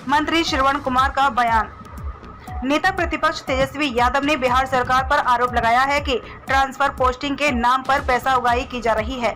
मंत्री श्रवण कुमार का बयान। नेता प्रतिपक्ष तेजस्वी यादव ने बिहार सरकार पर आरोप लगाया है कि ट्रांसफर पोस्टिंग के नाम पर पैसा उगाही की जा रही है।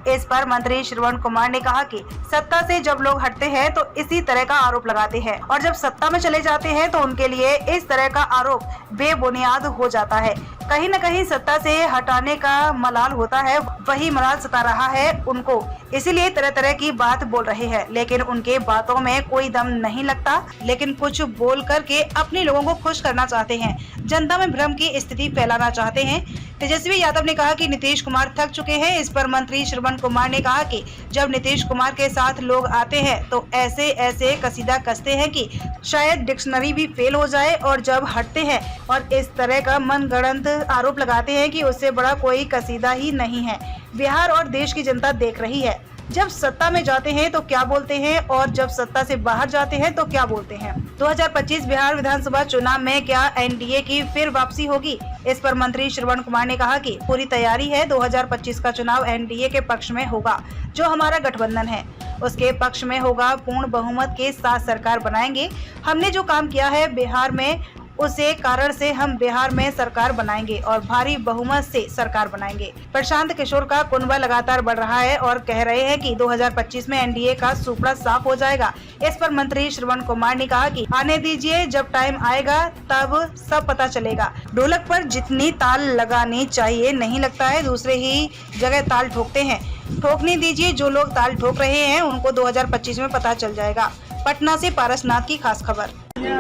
इस पर मंत्री श्रवण कुमार ने कहा कि सत्ता से जब लोग हटते हैं तो इसी तरह का आरोप लगाते हैं और जब सत्ता में चले जाते हैं तो उनके लिए इस तरह का आरोप बेबुनियाद हो जाता है। कहीं न कहीं सत्ता से हटाने का मलाल होता है, वही मलाल सता रहा है उनको, इसीलिए तरह तरह की बात बोल रहे हैं, लेकिन उनके बातों में कोई दम नहीं लगता। लेकिन कुछ बोल करके अपने लोगों को खुश करना चाहते हैं, जनता में भ्रम की स्थिति फैलाना चाहते हैं। तेजस्वी यादव ने कहा कि नीतीश कुमार थक चुके हैं। इस पर मंत्री श्रवण कुमार ने कहा कि जब नीतीश कुमार के साथ लोग आते हैं तो ऐसे ऐसे कसीदा कसते हैं कि शायद डिक्शनरी भी फेल हो जाए, और जब हटते हैं और इस तरह का मनगढ़ंत आरोप लगाते हैं कि उससे बड़ा कोई कसीदा ही नहीं है। बिहार और देश की जनता देख रही है, जब सत्ता में जाते हैं तो क्या बोलते हैं और जब सत्ता से बाहर जाते हैं तो क्या बोलते हैं। 2025 बिहार विधानसभा चुनाव में क्या एनडीए की फिर वापसी होगी? इस पर मंत्री श्रवण कुमार ने कहा कि पूरी तैयारी है। 2025 का चुनाव एनडीए के पक्ष में होगा, जो हमारा गठबंधन है उसके पक्ष में होगा। पूर्ण बहुमत के साथ सरकार बनाएंगे। हमने जो काम किया है बिहार में, उसे कारण से हम बिहार में सरकार बनाएंगे और भारी बहुमत से सरकार बनाएंगे। प्रशांत किशोर का कुनबा लगातार बढ़ रहा है और कह रहे हैं कि 2025 में एनडीए का सुपड़ा साफ हो जाएगा। इस पर मंत्री श्रवण कुमार ने कहा कि आने दीजिए, जब टाइम आएगा तब सब पता चलेगा। ढोलक पर जितनी ताल लगानी चाहिए नहीं लगता है, दूसरे ही जगह ताल ठोकते हैं। ठोकने दीजिए, जो लोग ताल ठोक रहे हैं उनको 2025 में पता चल जाएगा। पटना से पारसनाथ की खास खबर।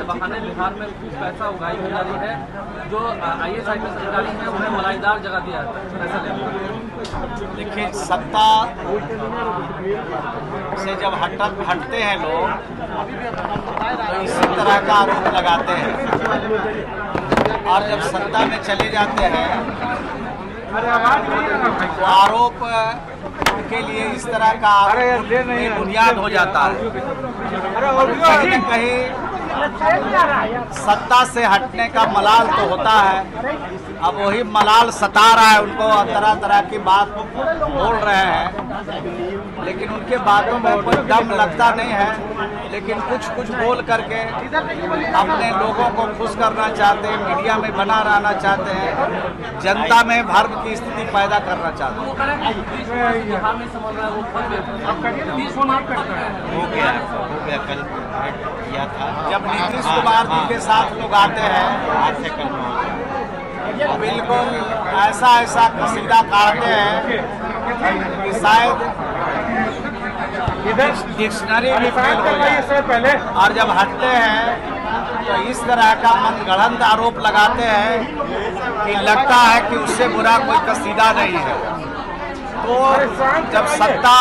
बहाने बिहार में खूब पैसा उगाई की जा रही है। जो IAS अधिकारी हैं उन्हें मलाईदार जगह दिया है। देखिए, सत्ता से जब हटते हैं लोग तो इसी तरह का आरोप लगाते हैं, और जब सत्ता में चले जाते हैं तो आरोप के लिए इस तरह का बुनियाद हो जाता है। कहीं न कहीं सत्ता से हटने का मलाल तो होता है, अब वही मलाल सता रहा है उनको, तरह तरह की बात बोल रहे हैं, लेकिन उनके बातों में कोई दम लगता नहीं है। लेकिन कुछ बोल करके अपने लोगों को खुश करना चाहते हैं, मीडिया में बना रहना चाहते हैं, जनता में भ्रम की स्थिति पैदा करना चाहते हैं। हो गया कल किया था, जब नीतीश कुमार जी के साथ लोग आते हैं तो बिल्कुल ऐसा कसीदा काटते हैं कि शायद डिक्शनरी भी फेल हो जाए, और जब हटते हैं तो इस तरह का मनगढ़ंत आरोप लगाते हैं कि लगता है कि उससे बुरा कोई कसीदा नहीं है। तो जब सत्ता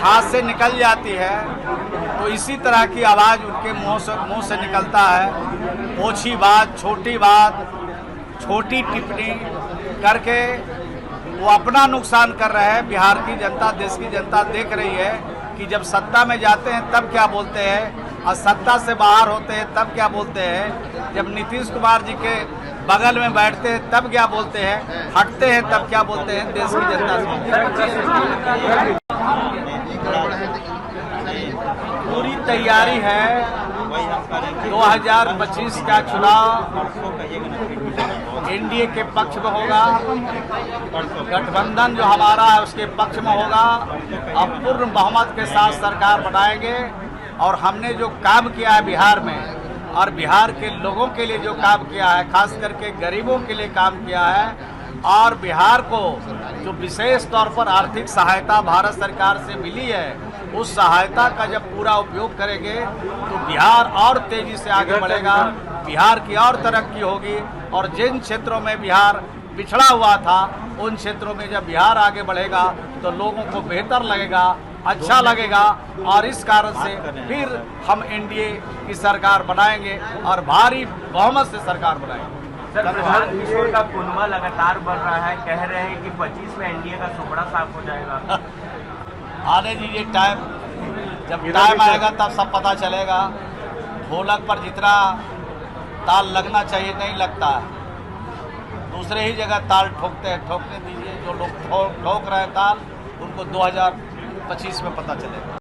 हाथ से निकल जाती है तो इसी तरह की आवाज़ उनके मुंह से निकलता है। ओछी बात, छोटी टिप्पणी करके वो अपना नुकसान कर रहे हैं। बिहार की जनता, देश की जनता देख रही है कि जब सत्ता में जाते हैं तब क्या बोलते हैं और सत्ता से बाहर होते हैं तब क्या बोलते हैं। जब नीतीश कुमार जी के बगल में बैठते हैं तब क्या बोलते हैं, हटते हैं तब क्या बोलते हैं। देश की जनता से पूरी तैयारी है। 2025 का चुनाव एनडीए के पक्ष में होगा, गठबंधन जो हमारा है उसके पक्ष में होगा। अब पूर्ण बहुमत के साथ सरकार बनाएंगे, और हमने जो काम किया है बिहार में और बिहार के लोगों के लिए जो काम किया है, खास करके गरीबों के लिए काम किया है, और बिहार को जो विशेष तौर पर आर्थिक सहायता भारत सरकार से मिली है, उस सहायता का जब पूरा उपयोग करेंगे तो बिहार और तेजी से आगे बढ़ेगा, बिहार की और तरक्की होगी। और जिन क्षेत्रों में बिहार पिछड़ा हुआ था उन क्षेत्रों में जब बिहार आगे बढ़ेगा तो लोगों को बेहतर लगेगा, अच्छा लगेगा, और इस कारण से फिर हम एनडीए की सरकार बनाएंगे और भारी बहुमत से सरकार बनाएंगे। प्रशांत किशोर का कुनबा लगातार बढ़ रहा है, कह रहे हैं कि 25 में एनडीए का सुपड़ा साफ हो जाएगा। आने दीजिए टाइम, जब टाइम आएगा तब सब पता चलेगा। ढोलक पर जितना ताल लगना चाहिए नहीं लगता है, दूसरे ही जगह ताल ठोकते हैं। ठोकने दीजिए, जो लोग ठोक रहे हैं ताल उनको 2025 में पता चलेगा।